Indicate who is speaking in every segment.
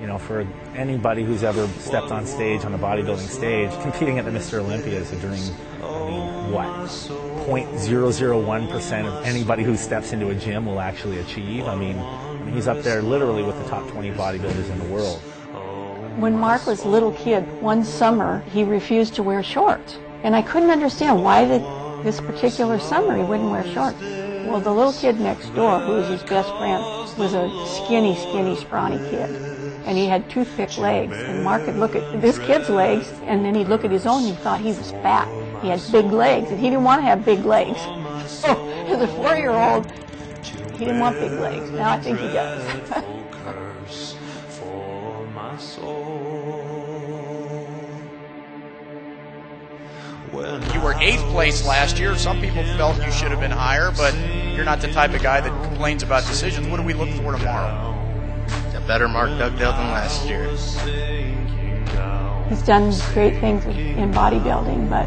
Speaker 1: You know, for anybody who's ever stepped on stage, on a bodybuilding stage, competing at the Mr. Olympia is a dream. I mean, what? 0.001% of anybody who steps into a gym will actually achieve. I mean, he's up there literally with the top 20 bodybuilders in the world.
Speaker 2: When Mark was a little kid, one summer, he refused to wear shorts. And I couldn't understand why this particular summer he wouldn't wear shorts. Well, the little kid next door, who was his best friend, was a skinny, scrawny kid. And he had toothpick legs. And Mark would look at this kid's legs, and then he'd look at his own, and he thought he was fat. He had big legs, and he didn't want to have big legs. So, as a 4-year-old, he didn't want big legs. Now I think he does.
Speaker 3: You were 8th place last year. Some people felt you should have been higher, but you're not the type of guy that complains about decisions. What do we look for tomorrow?
Speaker 4: A better Mark Dugdale than last year.
Speaker 2: He's done great things in bodybuilding, but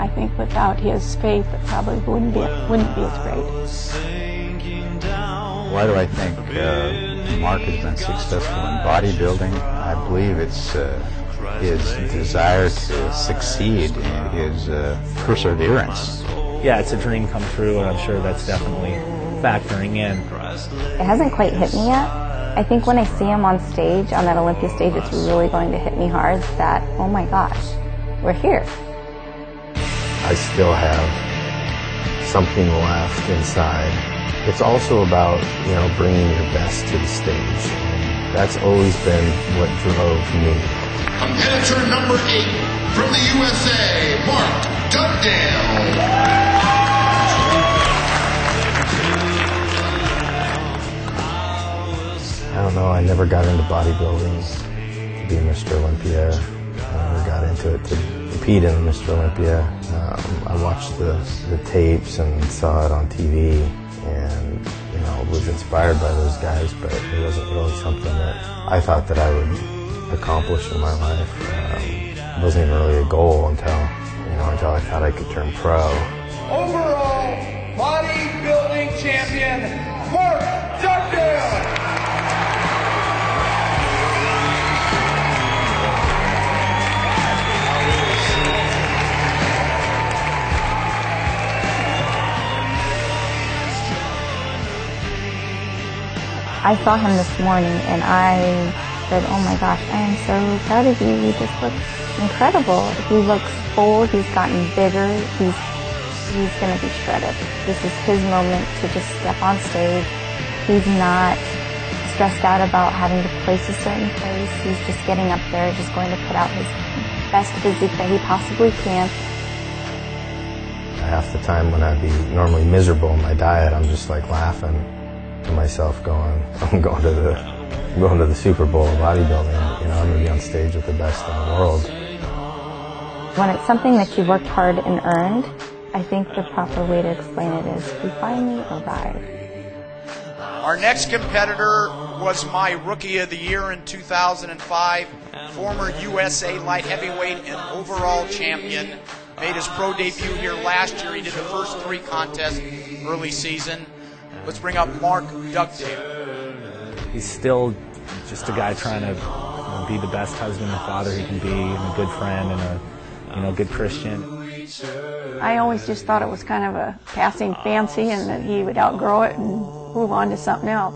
Speaker 2: I think without his faith, it probably wouldn't be as great.
Speaker 5: Why do I think Mark has been successful in bodybuilding? I believe it's his desire to succeed and his perseverance.
Speaker 1: Yeah, it's a dream come true, and I'm sure that's definitely factoring in.
Speaker 6: It hasn't quite hit me yet. I think when I see him on stage, on that Olympia stage, it's really going to hit me hard that, oh my gosh, we're here.
Speaker 7: I still have something left inside. It's also about, you know, bringing your best to the stage. And that's always been what drove me.
Speaker 8: Competitor number 8 from the USA, Mark Dugdale.
Speaker 7: I don't know, I never got into bodybuilding to be Mr. Olympia. I never got into it to compete in Mr. Olympia. I watched the tapes and saw it on TV and, you know, was inspired by those guys, but it wasn't really something that I thought that I would accomplish in my life. It wasn't even really a goal until I thought I could turn pro.
Speaker 9: Overall bodybuilding champion, Mark Dugdale.
Speaker 6: I saw him this morning and I said, oh my gosh, I am so proud of you. You just look incredible. He looks full, he's gotten bigger, he's going to be shredded. This is his moment to just step on stage. He's not stressed out about having to place a certain place. He's just getting up there, just going to put out his best physique that he possibly can.
Speaker 7: Half the time when I'd be normally miserable in my diet, I'm just like laughing to myself going, I'm going to the Super Bowl of bodybuilding. You know, I'm going to be on stage with the best in the world.
Speaker 6: When it's something that you worked hard and earned, I think the proper way to explain it is we finally arrived.
Speaker 3: Our next competitor was my Rookie of the Year in 2005, former USA light heavyweight and overall champion. Made his pro debut here last year. He did the first 3 contests early season. Let's bring up Mark Dugdale.
Speaker 1: He's still just a guy trying to be the best husband and father he can be, and a good friend and a good Christian.
Speaker 2: I always just thought it was kind of a passing fancy and that he would outgrow it and move on to something else.